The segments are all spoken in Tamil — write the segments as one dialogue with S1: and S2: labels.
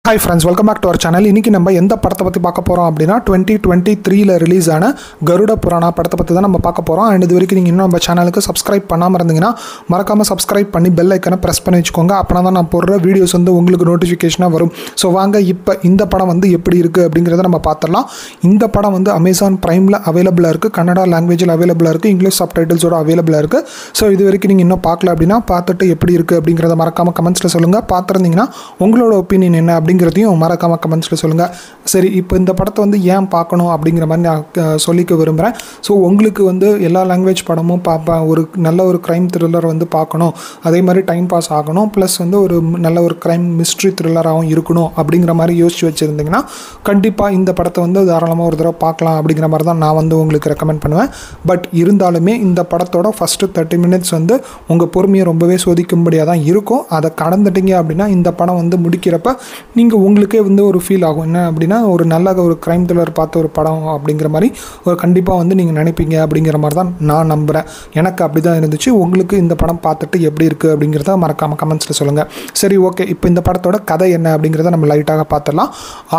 S1: Hi friends, welcome back to our channel. இன்னைக்கு நம்ம எந்த படத்தை பத்தி பார்க்க போறோம் அப்படினா 2023 ல ரிலீஸ் ஆன கருட புராணா படத்தை பத்தி தான் நம்ம பார்க்க போறோம். and இது வரைக்கும் நீங்க இன்னும் நம்ம சேனலுக்கு subscribe பண்ணாம இருந்தீங்கன்னா மறக்காம subscribe பண்ணி bell icon-ஐ press பண்ணி வெச்சுக்கோங்க. அப்பனா தான் நான் போடுற வீடியோஸ் வந்து உங்களுக்கு நோட்டிஃபிகேஷனா வரும். சோ வாங்க இப்போ இந்த படம் வந்து எப்படி இருக்கு அப்படிங்கறத நம்ம பார்த்தறலாம். இந்த படம் வந்து Amazon Prime-ல அவேலபிளா இருக்கு. கன்னடா லாங்குவேஜ்ல அவேலபிளா இருக்கு. இங்கிலீஷ் சப்டைட்டில்ஸோட அவேலபிளா இருக்கு. சோ இது வரைக்கும் நீங்க இன்னும் பார்க்கல அப்படினா பார்த்துட்டு எப்படி இருக்கு அப்படிங்கறத மறக்காம கமெண்ட்ஸ்ல சொல்லுங்க. பார்த்திருந்தீங்கன்னா உங்களோட ஒபினியன் என்ன அப்படிங்கறதையும் மறக்காம கமெண்ட்ஸ்ல சொல்லுங்க. சரி, இப்போ இந்த படத்தை வந்து ஏன் பார்க்கணும் அப்படிங்கிற மாதிரி நான் சொல்லிக்க விரும்புகிறேன். ஸோ உங்களுக்கு வந்து எல்லா லாங்குவேஜ் படமும் பார்ப்பேன், ஒரு நல்ல ஒரு க்ரைம் த்ரில்லர் வந்து பார்க்கணும், அதே மாதிரி டைம் பாஸ் ஆகணும், ப்ளஸ் வந்து ஒரு நல்ல ஒரு க்ரைம் மிஸ்ட்ரி த்ரில்லராகவும் இருக்கணும் அப்படிங்கிற மாதிரி யோசிச்சு வச்சுருந்தீங்கன்னா கண்டிப்பாக இந்த படத்தை வந்து தாராளமாக ஒரு தடவை பார்க்கலாம் அப்படிங்கிற மாதிரி தான் நான் வந்து உங்களுக்கு ரெக்கமெண்ட் பண்ணுவேன். பட் இருந்தாலுமே இந்த படத்தோட ஃபஸ்ட்டு 30 மினிட்ஸ் வந்து உங்கள் பொறுமையை ரொம்பவே சோதிக்கும்படியாக தான் இருக்கும். அதை கடந்துட்டீங்க அப்படின்னா இந்த படம் வந்து முடிக்கிறப்ப நீங்கள் உங்களுக்கே வந்து ஒரு ஃபீல் ஆகும். என்ன அப்படின்னா ஒரு நல்ல ஒரு க்ரைம் த்ரில்லர் பார்த்த ஒரு படம் அப்படிங்கிற மாதிரி ஒரு கண்டிப்பாக வந்து நீங்கள் நினைப்பீங்க அப்படிங்கிற மாதிரி தான் நான் நம்புகிறேன். எனக்கு அப்படி தான் இருந்துச்சு. உங்களுக்கு இந்த படம் பார்த்துட்டு எப்படி இருக்குது அப்படிங்கிறத மறக்காமல் கமெண்ட்ஸில் சொல்லுங்கள். சரி, ஓகே, இப்போ இந்த படத்தோட கதை என்ன அப்படிங்கிறத நம்ம லைட்டாக பார்த்துடலாம்.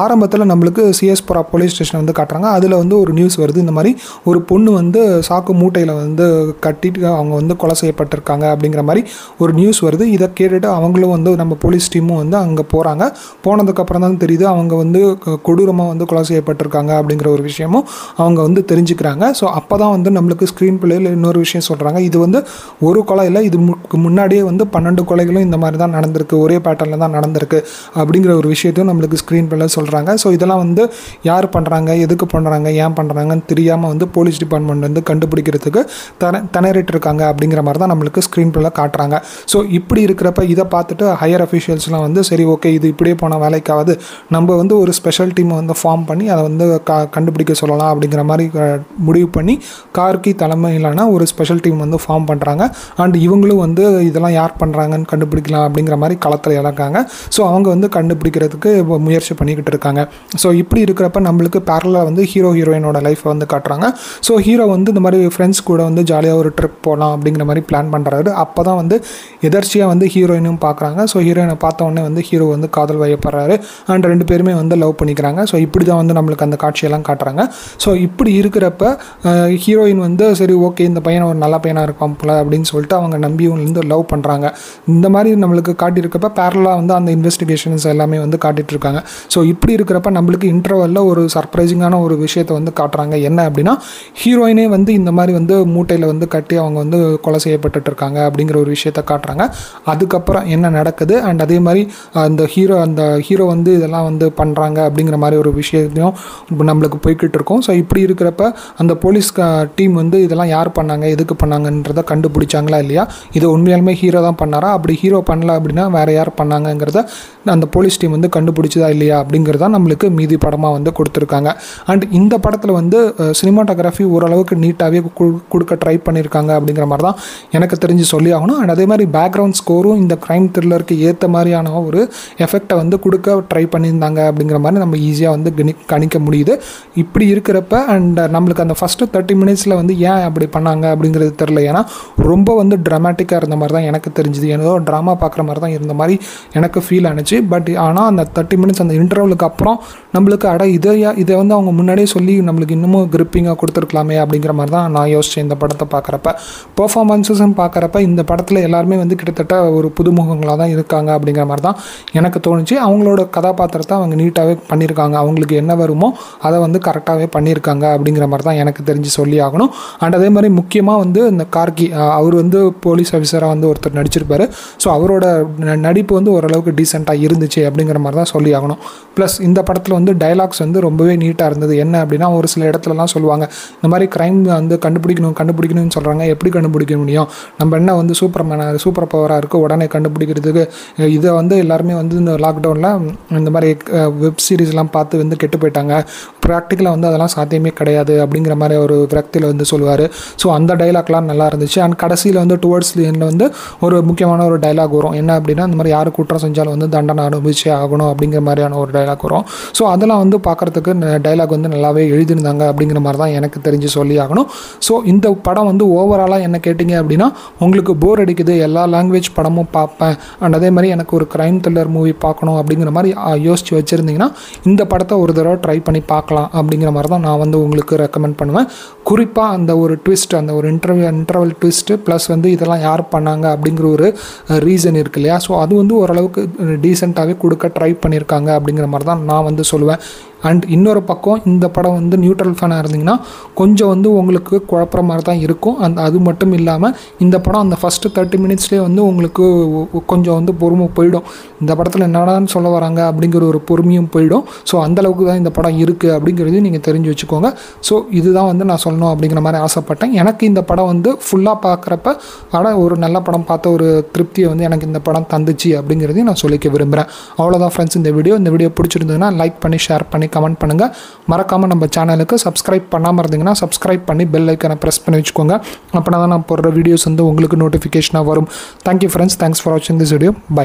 S1: ஆரம்பத்தில் நம்மளுக்கு சிஎஸ்புரா போலீஸ் ஸ்டேஷன் வந்து காட்டுறாங்க. அதில் வந்து ஒரு நியூஸ் வருது, இந்த மாதிரி ஒரு பொண்ணு வந்து சாக்கு மூட்டையில் வந்து கட்டிட்டு அவங்க வந்து கொலை செய்யப்பட்டிருக்காங்க அப்படிங்கிற மாதிரி ஒரு நியூஸ் வருது. இதை கேட்டுட்டு அவங்களும் வந்து நம்ம போலீஸ் டீமும் வந்து அங்கே போகிறாங்க. போனதுக்கப்புறம் தான் தெரியுது அவங்க வந்து கொடூரமாக வந்து கொலை செய்யப்பட்டிருக்காங்க அப்படிங்கிற ஒரு விஷயமும் அவங்க வந்து தெரிஞ்சுக்கிறாங்க. ஸோ அப்போ தான் வந்து நம்மளுக்கு ஸ்க்ரீன் பிளேயில் இன்னொரு விஷயம் சொல்கிறாங்க, இது வந்து ஒரு கொலை இல்லை, இது முன்னாடியே வந்து 12 கொலைகளும் இந்த மாதிரி தான் நடந்திருக்கு, ஒரே பேட்டர்னில் தான் நடந்திருக்கு அப்படிங்கிற ஒரு விஷயத்தையும் நம்மளுக்கு ஸ்க்ரீன் பிளேயில் சொல்கிறாங்க. ஸோ இதெல்லாம் வந்து யார் பண்ணுறாங்க, எதுக்கு பண்ணுறாங்க, ஏன் பண்ணுறாங்கன்னு தெரியாமல் வந்து போலீஸ் டிபார்ட்மெண்ட் வந்து கண்டுபிடிக்கிறதுக்கு திணறிட்டு இருக்காங்க அப்படிங்கிற மாதிரி தான் நம்மளுக்கு ஸ்க்ரீன் பிளேயில் காட்டுறாங்க. ஸோ இப்படி இருக்கிறப்ப இதை பார்த்துட்டு ஹையர் அஃபிஷியல்ஸ்லாம் வந்து சரி, ஓகே, இது இப்படியே போனால் வேலைக்காவது, நம்ம வந்து ஒரு ஸ்பெஷல் டீமை வந்து ஃபார்ம் பண்ணி அதை வந்து கண்டுபிடிக்க சொல்லலாம் அப்படிங்கிற மாதிரி முடிவு பண்ணி கார்கி தலைமையிலான ஒரு ஸ்பெஷல் டீம் வந்து ஃபார்ம் பண்ணுறாங்க. அண்ட் இவங்களும் வந்து இதெல்லாம் யார் பண்ணுறாங்கன்னு கண்டுபிடிக்கலாம் அப்படிங்கிற மாதிரி களத்தில் இறக்காங்க. ஸோ அவங்க வந்து கண்டுபிடிக்கிறதுக்கு முயற்சி பண்ணிக்கிட்டு இருக்காங்க. ஸோ இப்படி இருக்கிறப்ப நம்மளுக்கு பேரலாக வந்து ஹீரோயினோட லைஃப்பை வந்து காட்டுறாங்க. ஸோ ஹீரோ வந்து இந்த மாதிரி ஃப்ரெண்ட்ஸ் கூட வந்து ஜாலியாக ஒரு ட்ரிப் போகலாம் அப்படிங்கிற மாதிரி பிளான் பண்ணுறாரு. அப்போ தான் வந்து எதர்ச்சியாக வந்து ஹீரோயினும் பார்க்குறாங்க. ஸோ ஹீரோயினை பார்த்த உடனே வந்து ஹீரோ வந்து காதல் வயப்படுறாரு. அண்ட் 2 பேருமே வந்து லவ் பண்ணிக்கிறாங்க. ஸோ இப்படி தான் வந்து நம்மளுக்கு அந்த காட்சியெல்லாம் காட்டுறாங்க. ஸோ இப்படி இருக்கிறப்ப ஹீரோயின் வந்து சரி, ஓகே, இந்த பையன் ஒரு நல்ல பையனாக இருப்பான் போல அப்படின்னு சொல்லிட்டு அவங்க நம்பியும் வந்து லவ் பண்ணுறாங்க. இந்த மாதிரி நம்மளுக்கு காட்டியிருக்கப்ப பேரலாக வந்து அந்த இன்வெஸ்டிகேஷன்ஸ் எல்லாமே வந்து காட்டிகிட்டு இருக்காங்க. ஸோ இப்படி இருக்கிறப்ப நம்மளுக்கு இன்டர்வலில் ஒரு சர்ப்ரைசிங்கான ஒரு விஷயத்தை வந்து காட்டுறாங்க. என்ன அப்படின்னா ஹீரோயினே வந்து இந்த மாதிரி வந்து மூட்டையில் வந்து கட்டி அவங்க வந்து கொலை செய்யப்பட்டு இருக்காங்க அப்படிங்கிற ஒரு விஷயத்தை காட்டுறாங்க. அதுக்கப்புறம் என்ன நடக்குது, அண்ட் அதே மாதிரி அந்த ஹீரோ வந்து இதெல்லாம் வந்து பண்ணுறாங்க அப்படிங்கிற மாதிரி ஒரு விஷயத்தையும் நம்மளுக்கு போய்கிட்டு இருக்கோம். ஸோ இப்படி இருக்கிறப்ப அந்த போலீஸ் டீம் வந்து இதெல்லாம் யார் பண்ணாங்க, எதுக்கு பண்ணாங்கன்றதை கண்டுபிடிச்சாங்களா இல்லையா, இது உண்மையாலுமே ஹீரோ தான் பண்ணாரா, அப்படி ஹீரோ பண்ணல அப்படின்னா வேறு யார் பண்ணாங்கங்கிறத அந்த போலீஸ் டீம் வந்து கண்டுபிடிச்சதா இல்லையா அப்படிங்கிறத நம்மளுக்கு மீதி படமாக வந்து கொடுத்துருக்காங்க. அண்ட் இந்த படத்தில் வந்து சினிமாட்டோகிராஃபி ஓரளவுக்கு நீட்டாகவே கொடுக்க ட்ரை பண்ணியிருக்காங்க அப்படிங்கிற மாதிரி தான் எனக்கு தெரிஞ்சு சொல்லி ஆகணும். அண்ட் அதே மாதிரி பேக்ரவுண்ட் ஸ்கோரும் இந்த க்ரைம் த்ரில்லருக்கு ஏற்ற மாதிரியான ஒரு எஃபெக்டை வந்து கொடுக்க ட்ரை பண்ணியிருந்தாங்க அப்படிங்கிற மாதிரி நம்ம ஈஸியாக வந்து கணிக்க முடியுது. இப்படி இருக்கிறப்ப அண்ட் நம்மளுக்கு அந்த ஃபஸ்ட்டு 30 மினிட்ஸில் வந்து ஏன் அப்படி பண்ணாங்க அப்படிங்கிறது தெரில. ஏன்னா ரொம்ப வந்து ட்ராமேட்டிக்காக இருந்த மாதிரி தான் எனக்கு தெரிஞ்சுது. ஏதோ ட்ராமா பார்க்குற மாதிரி தான் இருந்த மாதிரி எனக்கு ஃபீல் ஆனிச்சு. பட் ஆனால் அந்த 30 மினிட்ஸ் அந்த இன்டர்வலுக்கு அப்புறம் நம்மளுக்கு இதை வந்து அவங்க முன்னாடியே சொல்லி நம்மளுக்கு இன்னமும் கிரிப்பிங்காக கொடுத்துருக்கலாமே அப்படிங்கிற மாதிரி தான் நான் யோசித்தேன் இந்த படத்தை பார்க்குறப்ப. பெர்ஃபார்மன்ஸஸும் பார்க்குறப்ப இந்த படத்தில் எல்லாருமே வந்து கிட்டத்தட்ட ஒரு புதுமுகங்களாக தான் இருக்காங்க அப்படிங்கிற மாதிரி தான் எனக்கு தோணுச்சு. அவங்களோட கதாபாத்திரத்தை அவங்க நீட்டாகவே பண்ணியிருக்காங்க. அவங்களுக்கு என்ன வருமோ அதை வந்து கரெக்டாகவே பண்ணியிருக்காங்க அப்படிங்கிற மாதிரி தான் எனக்கு தெரிஞ்சு சொல்லி ஆகணும். அண்ட் அதே மாதிரி முக்கியமாக வந்து இந்த கார்கி அவர் வந்து போலீஸ் ஆஃபீஸராக வந்து ஒருத்தர் நடிச்சிருப்பார். ஸோ அவரோட நடிப்பு வந்து ஓரளவுக்கு டீசெண்டாக இருந்துச்சு அப்படிங்கிற மாதிரி தான் சொல்லி ஆகணும். ப்ளஸ் இந்த படத்தில் வந்து டைலாக்ஸ் வந்து ரொம்பவே நீட்டாக இருந்தது. என்ன அப்படின்னா ஒரு சில இடத்துலலாம் சொல்லுவாங்க, இந்த மாதிரி க்ரைம் வந்து கண்டுபிடிக்கணும்னு சொல்கிறாங்க, எப்படி கண்டுபிடிக்க முடியும், நம்ம என்ன வந்து சூப்பர் பவராக இருக்குது உடனே கண்டுபிடிக்கிறதுக்கு, இதை வந்து எல்லாருமே வந்து இந்த லாக்டவுனில் இந்த மாதிரி வெப் சீரிஸ்லாம் பார்த்து வந்து கெட்டு போயிட்டாங்க, ப்ராக்டிக்கலாக வந்து அதெல்லாம் சாத்தியமே கிடையாது அப்படிங்கிற மாதிரி ஒரு விரக்தியில் வந்து சொல்லுவார். ஸோ அந்த டைலாக்லாம் நல்லா இருந்துச்சு. அண்ட் கடைசியில் வந்து டுவர்ட்ஸ் எண்டில் வந்து ஒரு முக்கியமான ஒரு டைலாக் வரும். என்ன அப்படின்னா இந்த மாதிரி யார் குற்றம் செஞ்சாலும் வந்து தண்டனை தண்டனை அனுபவிச்சே ஆகணும் அப்படிங்கிற மாதிரியான ஒரு டைலாக் வரும். ஸோ அதெல்லாம் வந்து பார்க்குறதுக்கு டைலாக் வந்து நல்லாவே எழுதியிருந்தாங்க அப்படிங்கிற மாதிரி தான் எனக்கு தெரிஞ்சு சொல்லி ஆகணும். ஸோ இந்த படம் வந்து ஓவராலாக என்ன கேட்டிங்க அப்படின்னா, உங்களுக்கு போர் அடிக்குது, எல்லா லாங்குவேஜ் படமும் பார்ப்பேன் அண்ட் அதே மாதிரி எனக்கு ஒரு க்ரைம் த்ரில்லர் மூவி பார்க்கணும் அப்படிங்கிற மாதிரி யோசிச்சு வச்சுருந்தீங்கன்னா இந்த படத்தை ஒரு தடவை ட்ரை பண்ணி பார்க்கலாம் அப்படிங்கிற மாதிரி தான் நான் வந்து உங்களுக்கு ரெக்கமெண்ட் பண்ணுவேன். குறிப்பாக அந்த ஒரு ட்விஸ்ட், அந்த ஒரு இன்டர்வல் ட்விஸ்ட்டு ப்ளஸ் வந்து இதெல்லாம் யார் பண்ணாங்க அப்படிங்கிற ஒரு ரீசன் இருக்கு இல்லையா. ஸோ அது வந்து ஓரளவுக்கு டீசெண்டாகவே கொடுக்க ட்ரை பண்ணியிருக்காங்க அப்படிங்கிற மாதிரி தான் நான் வந்து சொல்லுவேன். அண்ட் இன்னொரு பக்கம் இந்த படம் வந்து நியூட்ரல் ஃபேனாக இருந்தீங்கன்னா கொஞ்சம் வந்து உங்களுக்கு குழப்பற மாதிரி தான் இருக்கும். அது மட்டும் இல்லாமல் இந்த படம் அந்த ஃபஸ்ட்டு 30 மினிட்ஸ்லேயே வந்து உங்களுக்கு கொஞ்சம் வந்து பொறுமை போயிடும். இந்த படத்தில் என்னடான்னு சொல்ல வராங்க அப்படிங்கிற ஒரு பொறுமையும் போயிடும். ஸோ அந்தளவுக்கு தான் இந்த படம் இருக்குது அப்படிங்கிறது நீங்கள் தெரிஞ்சு வச்சுக்கோங்க. ஸோ இதுதான் வந்து நான் சொல்லணும் அப்படிங்கிற மாதிரி ஆசைப்பட்டேன். எனக்கு இந்த படம் வந்து ஃபுல்லாக பார்க்குறப்ப ஒரு நல்ல படம் பார்த்த ஒரு திருப்தியை வந்து எனக்கு இந்த படம் தந்துச்சு அப்படிங்கிறதையும் நான் சொல்லிக்க விரும்புகிறேன். அவ்வளோதான் ஃப்ரெண்ட்ஸ் இந்த வீடியோ பிடிச்சிருந்ததுன்னா லைக் பண்ணி ஷேர் பண்ணி கமெண்ட் பண்ணுங்கள். மறக்காமல் நம்ம சேனலுக்கு சப்ஸ்கிரைப் பண்ணாமல் இருந்தீங்கன்னா சப்ஸ்கிரைப் பண்ணி பெல் ஐக்கனை ப்ரெஸ் பண்ணி வச்சுக்கோங்க. அப்படின்னா தான் நான் போடுற வீடியோஸ் வந்து உங்களுக்கு நோட்டிஃபிகேஷனாக வரும். தேங்க்யூ ஃப்ரெண்ட்ஸ், தேங்க்ஸ் ஃபார் வாட்சிங் திஸ் வீடியோ. பை.